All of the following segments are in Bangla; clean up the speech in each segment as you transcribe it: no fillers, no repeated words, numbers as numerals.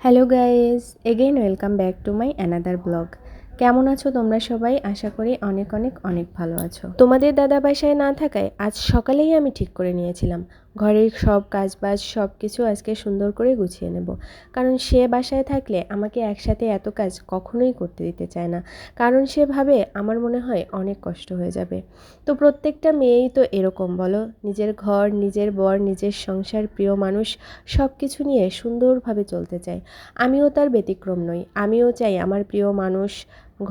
Hello guys, again welcome back to my another blog. কেমন আছো তোমরা সবাই? আশা করি অনেক অনেক অনেক ভালো আছো। তোমাদের দাদা বাসায় না থাকায় আজ সকালেই আমি ঠিক করে নিয়েছিলাম ঘরের সব কাজবাজ সব কিছু আজকে সুন্দর করে গুছিয়ে নেব। কারণ সে বাসায় থাকলে আমাকে একসাথে এত কাজ কখনোই করতে দিতে চায় না। কারণ সে ভাবে আমার মনে হয় অনেক কষ্ট হয়ে যাবে। তো প্রত্যেকটা মেয়েই তো এরকম, বলো? নিজের ঘর, নিজের বর, নিজের সংসার, প্রিয় মানুষ সব কিছু নিয়ে সুন্দরভাবে চলতে চায়। আমিও তার ব্যতিক্রম নই। আমিও চাই আমার প্রিয় মানুষ,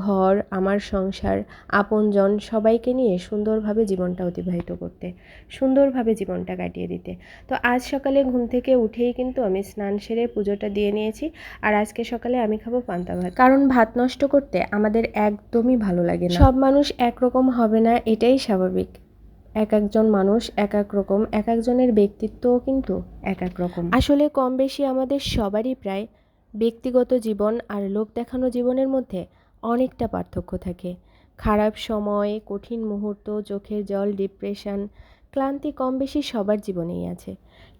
ঘর, আমার সংসার, আপনজন সবাইকে নিয়ে সুন্দরভাবে জীবনটা অতিবাহিত করতে, সুন্দরভাবে জীবনটা কাটিয়ে দিতে। তো আজ সকালে ঘুম থেকে উঠেই কিন্তু আমি স্নান সেরে পুজোটা দিয়ে নিয়েছি। আর আজকে সকালে আমি খাবো পান্তা ভাত, কারণ ভাত নষ্ট করতে আমাদের একদমই ভালো লাগে না। সব মানুষ একরকম হবে না, এটাই স্বাভাবিক। এক একজন মানুষ এক এক রকম, এক একজনের ব্যক্তিত্বও কিন্তু এক এক রকম। আসলে কম বেশি আমাদের সবারই প্রায় ব্যক্তিগত জীবন আর লোক দেখানো জীবনের মধ্যে অনেকটা পার্থক্য থাকে। খারাপ সময়, কঠিন মুহূর্ত, চোখের জল, ডিপ্রেশন, ক্লান্তি কম বেশি সবার জীবনেই আছে।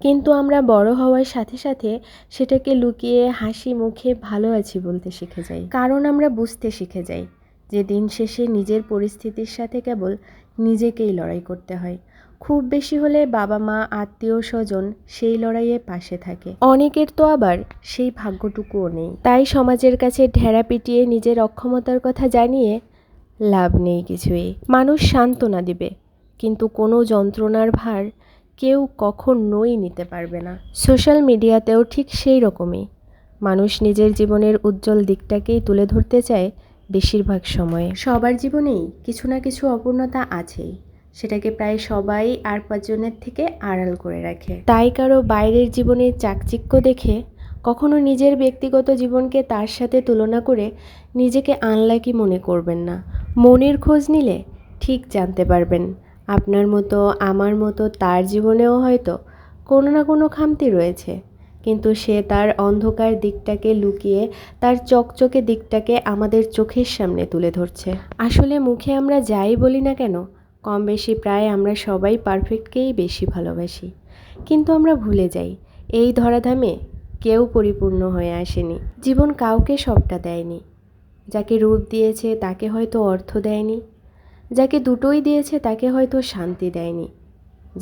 কিন্তু আমরা বড় হওয়ার সাথে সাথে সেটাকে লুকিয়ে হাসি মুখে ভালো আছি বলতে শিখে যাই। কারণ আমরা বুঝতে শিখে যাই যে দিন শেষে নিজের পরিস্থিতির সাথে কেবল নিজেকেই লড়াই করতে হয়। খুব বেশি হলে বাবা মা, আত্মীয় স্বজন সেই লড়াইয়ে পাশে থাকে। অনেকের তো আবার সেই ভাগ্যটুকুও নেই। তাই সমাজের কাছে ঢেড়া পিটিয়ে নিজের অক্ষমতার কথা জানিয়ে লাভ নেই কিছুই। মানুষ সান্ত্বনা দিবে, কিন্তু কোনো যন্ত্রণার ভার কেউ কখনোই নিতে পারবে না। সোশ্যাল মিডিয়াতেও ঠিক সেই রকমই। মানুষ নিজের জীবনের উজ্জ্বল দিকটাকেই তুলে ধরতে চায় বেশিরভাগ সময়ে। সবার জীবনেই কিছু না কিছু অপূর্ণতা আছেই, সেটাকে প্রায় সবাই আর পাঁচজনের থেকে আড়াল করে রাখে। তাই কারো বাইরের জীবনের চাকচিক্য দেখে কখনো নিজের ব্যক্তিগত জীবনকে তার সাথে তুলনা করে নিজেকে আনলাকি মনে করবেন না। মনের খোঁজ নিলে ঠিক জানতে পারবেন আপনার মতো আমার মতো তার জীবনেও হয়তো কোনো না কোনো খামতি রয়েছে, কিন্তু সে তার অন্ধকার দিকটাকে লুকিয়ে তার চকচকে দিকটাকে আমাদের চোখের সামনে তুলে ধরছে। আসলে মুখে আমরা যাই বলি না কেন, কম বেশি প্রায় আমরা সবাই পারফেক্টকেই বেশি ভালোবাসি। কিন্তু আমরা ভুলে যাই এই ধরাধামে কেউ পরিপূর্ণ হয়ে আসেনি। জীবন কাউকে সবটা দেয়নি। যাকে রূপ দিয়েছে তাকে হয়তো অর্থ দেয়নি, যাকে দুটোই দিয়েছে তাকে হয়তো শান্তি দেয়নি,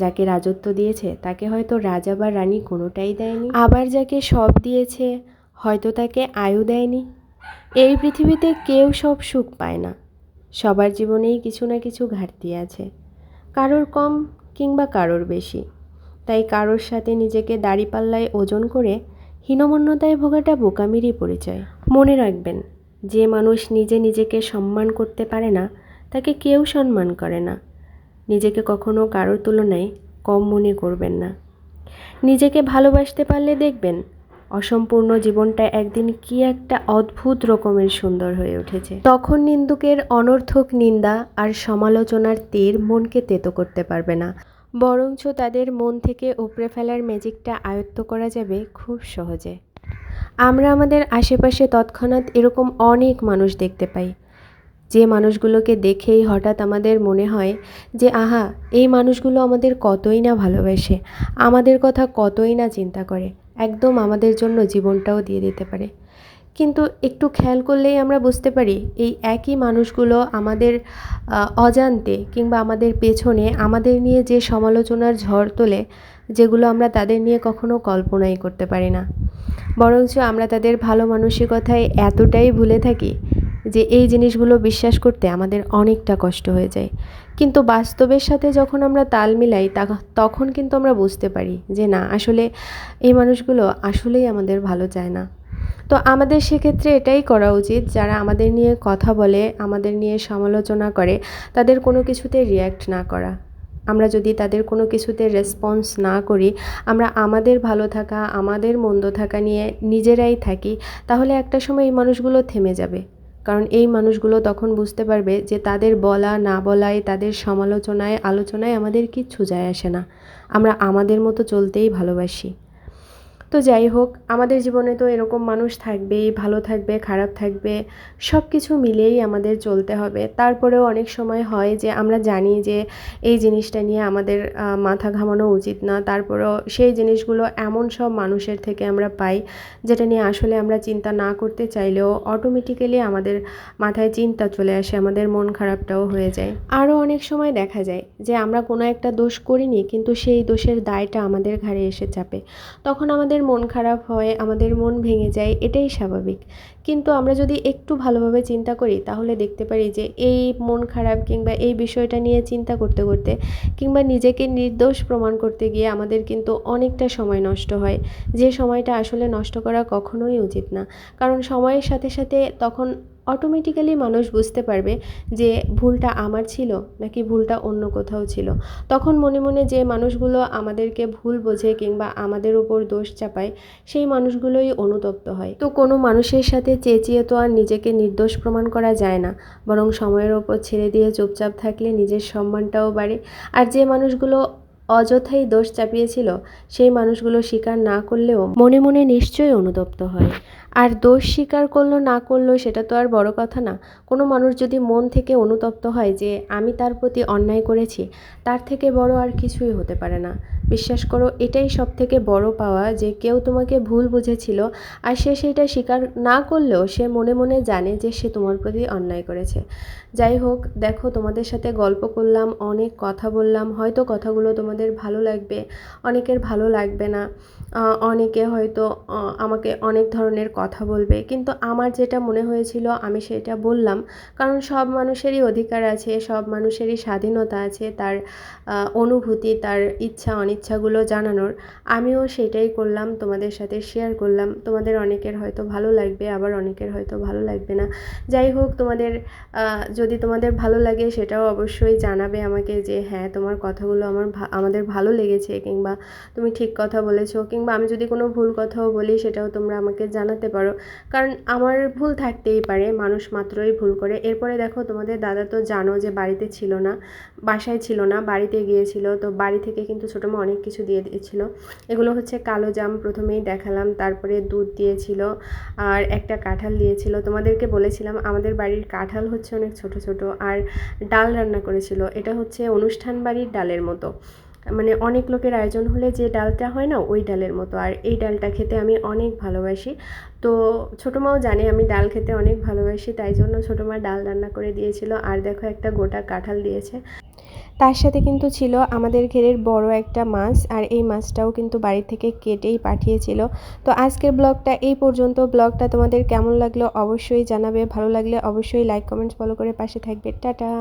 যাকে রাজত্ব দিয়েছে তাকে হয়তো রাজা বা রানী কোনোটাই দেয়নি, আবার যাকে সব দিয়েছে হয়তো তাকে আয়ু দেয়নি। এই পৃথিবীতে কেউ সব সুখ পায় না। সবার জীবনেই কিছু না কিছু ঘাটতি আছে, কারোর কম কিংবা কারোর বেশি। তাই কারোর সাথে নিজেকে দাঁড়িপাল্লায় ওজন করে হীনমন্যতায় ভোগাটা বোকামিরই পরিচয়। মনে রাখবেন, যে মানুষ নিজে নিজেকে সম্মান করতে পারে না তাকে কেউ সম্মান করে না। নিজেকে কখনো কারোর তুলনায় কম মনে করবেন না। নিজেকে ভালোবাসতে পারলে দেখবেন অসম্পূর্ণ জীবনটা একদিন কি একটা অদ্ভুত রকমের সুন্দর হয়ে উঠেছে। তখন নিন্দুকের অনর্থক নিন্দা আর সমালোচনার তীর মনকে তেতো করতে পারবে না, বরঞ্চ তাদের মন থেকে উপড়ে ফেলার ম্যাজিকটা আয়ত্ত করা যাবে খুব সহজে। আমরা আমাদের আশেপাশে তৎক্ষণাৎ এরকম অনেক মানুষ দেখতে পাই, যে মানুষগুলোকে দেখেই হঠাৎ আমাদের মনে হয় যে আহা, এই মানুষগুলো আমাদের কতই না ভালোবাসে, আমাদের কথা কতই না চিন্তা করে, একদম আমাদের জন্য জীবনটাও দিয়ে দিতে পারে। কিন্তু একটু খেয়াল করলেই আমরা বুঝতে পারি এই একই মানুষগুলো আমাদের অজান্তে কিংবা আমাদের পেছনে আমাদের নিয়ে যে সমালোচনার ঝড় তোলে, যেগুলো আমরা তাদের নিয়ে কখনো কল্পনাই করতে পারি না। বরঞ্চ আমরা তাদের ভালো মানসিকতায় এতটাই ভুলে থাকি যে এই জিনিসগুলো বিশ্বাস করতে আমাদের অনেকটা কষ্ট হয়ে যায়। কিন্তু বাস্তবের সাথে যখন আমরা তাল মিলাই তখন কিন্তু আমরা বুঝতে পারি যে না, আসলে এই মানুষগুলো আসলেই আমাদের ভালো চায় না। তো আমাদের সেক্ষেত্রে এটাই করা উচিত, যারা আমাদের নিয়ে কথা বলে, আমাদের নিয়ে সমালোচনা করে, তাদের কোনো কিছুতে রিয়্যাক্ট না করা। আমরা যদি তাদের কোনো কিছুতে রেসপন্স না করি, আমরা আমাদের ভালো থাকা, আমাদের মন্দ থাকা নিয়ে নিজেরাই থাকি, তাহলে একটা সময় এই মানুষগুলো থেমে যাবে। কারণ এই মানুষগুলো তখন বুঝতে পারবে যে তাদের বলা না বলায়, তাদের সমালোচনায় আলোচনায় আমাদের কিচ্ছু যায় আসে না। আমরা আমাদের মতো চলতেই ভালোবাসি। তো তো যাই হোক, আমাদের জীবনে তো এরকম মানুষ থাকবেই, ভালো থাকবে, খারাপ থাকবে, সব কিছু মিলিয়েই আমাদের চলতে হবে। তারপরেও অনেক সময় হয় যে আমরা জানি যে এই জিনিসটা নিয়ে আমাদের মাথা ঘামানো উচিত না, তারপরেও সেই জিনিসগুলো এমন সব মানুষের থেকে আমরা পাই যেটা নিয়ে আসলে আমরা চিন্তা না করতে চাইলেও অটোমেটিক্যালি আমাদের মাথায় চিন্তা চলে আসে, আমাদের মন খারাপটাও হয়ে যায়। আরও অনেক সময় দেখা যায় যে আমরা কোনো একটা দোষ করিনি, কিন্তু সেই দোষের দায়টা আমাদের ঘাড়ে এসে চাপে। তখন আমাদের মন খারাপ হয়, আমাদের মন ভেঙে যায়, এটাই স্বাভাবিক। কিন্তু আমরা যদি একটু ভালোভাবে চিন্তা করি তাহলে দেখতে পারি যে এই মন খারাপ কিংবা এই বিষয়টা নিয়ে চিন্তা করতে করতে কিংবা নিজেকে নির্দোষ প্রমাণ করতে গিয়ে আমাদের কিন্তু অনেকটা সময় নষ্ট হয়, যে সময়টা আসলে নষ্ট করা কখনোই উচিত না। কারণ সময়ের সাথে সাথে তখন অটোমেটিক্যালি মানুষ বুঝতে পারবে যে ভুলটা আমার ছিল নাকি ভুলটা অন্য কোথাও ছিল। তখন মনে মনে যে মানুষগুলো আমাদেরকে ভুল বোঝে কিংবা আমাদের উপর দোষ চাপায়, সেই মানুষগুলোই অনুতপ্ত হয়। তো কোনো মানুষের সাথে চেঁচিয়ে তো আর নিজেকে নির্দোষ প্রমাণ করা যায় না, বরং সময়ের ওপর ছেড়ে দিয়ে চুপচাপ থাকলে নিজের সম্মানটাও বাড়ে। আর যে মানুষগুলো অযথাই দোষ চাপিয়েছিল, সেই মানুষগুলো স্বীকার না করলেও মনে মনে নিশ্চয়ই অনুতপ্ত হয়। আর দোষ স্বীকার করলো না করলো সেটা তো আর বড় কথা না। কোনো মানুষ যদি মন থেকে অনুতপ্ত হয় যে আমি তার প্রতি অন্যায় করেছি, তার থেকে বড় আর কিছুই হতে পারে না। বিশ্বাস করো, এটাই সব থেকে বড় পাওয়া, যে কেউ তোমাকে ভুল বুঝেছিল আর সে সেটা স্বীকার না করলেও সে মনে মনে জানে যে সে তোমার প্রতি অন্যায় করেছে। যাই হোক, দেখো, তোমাদের সাথে গল্প করলাম, অনেক কথা বললাম, হয়তো কথাগুলো তোমাদের ভালো লাগবে, অনেকের ভালো লাগবে না। অনেকে হয়তো আমাকে অনেক ধরনের কথা বলবে, কিন্তু আমার যেটা মনে হয়েছিল আমি সেটা বললাম। কারণ সব মানুষেরই অধিকার আছে, সব মানুষেরই স্বাধীনতা আছে তার অনুভূতি, তার ইচ্ছা অনিচ্ছাগুলো জানানোর। আমিও সেটাই করলাম, তোমাদের সাথে শেয়ার করলাম। তোমাদের অনেকের হয়তো ভালো লাগবে, আবার অনেকের হয়তো ভালো লাগবে না। যাই হোক, তোমাদের যদি তোমাদের ভালো লাগে সেটাও অবশ্যই জানাবে আমাকে যে হ্যাঁ, তোমার কথাগুলো আমাদের ভালো লেগেছে, কিংবা তুমি ঠিক কথা বলেছো, কিংবা আমি যদি কোনো ভুল কথাও বলি সেটাও তোমরা আমাকে জানাতে পারো। কারণ আমার ভুল থাকতেই পারে, মানুষ মাত্রই ভুল করে। এরপরে দেখো, তোমাদের দাদা তো জানো যে বাড়িতে ছিল না, বাসায় ছিল না, বাড়িতে গিয়েছিল। তো বাড়ি থেকে কিন্তু ছোটো মা অনেক কিছু দিয়ে দিয়েছিল। এগুলো হচ্ছে কালো জাম, প্রথমেই দেখালাম, তারপরে দুধ দিয়েছিল আর একটা কাঁঠাল দিয়েছিল। তোমাদেরকে বলেছিলাম আমাদের বাড়ির কাঁঠাল হচ্ছে অনেক ছোট ছোট। আর ডাল রান্না করেছিল, এটা হচ্ছে অনুষ্ঠান বাড়ির ডালের মতো, মানে অনেক লোকের আয়োজন হলে যে ডালটা হয় না, ওই ডালের মতো। আর এই ডালটা খেতে আমি অনেক ভালোবাসি। তো ছোটো মাও জানে আমি ডাল খেতে অনেক ভালোবাসি, তাই জন্য ছোটো মা ডাল রান্না করে দিয়েছিল। আর দেখো, একটা গোটা কাঁঠাল দিয়েছে। তার সাথে কিন্তু ছিল আমাদের ঘেরের বড় একটা মাছ, আর এই মাছটাও কিন্তু বাড়ি থেকে কেটেই পাঠিয়েছিল। তো আজকের ব্লগটা এই পর্যন্ত। ব্লগটা তোমাদের কেমন লাগলো অবশ্যই জানাবে, ভালো লাগলে অবশ্যই লাইক কমেন্টস ফলো করে পাশে থাকবে। টাটা।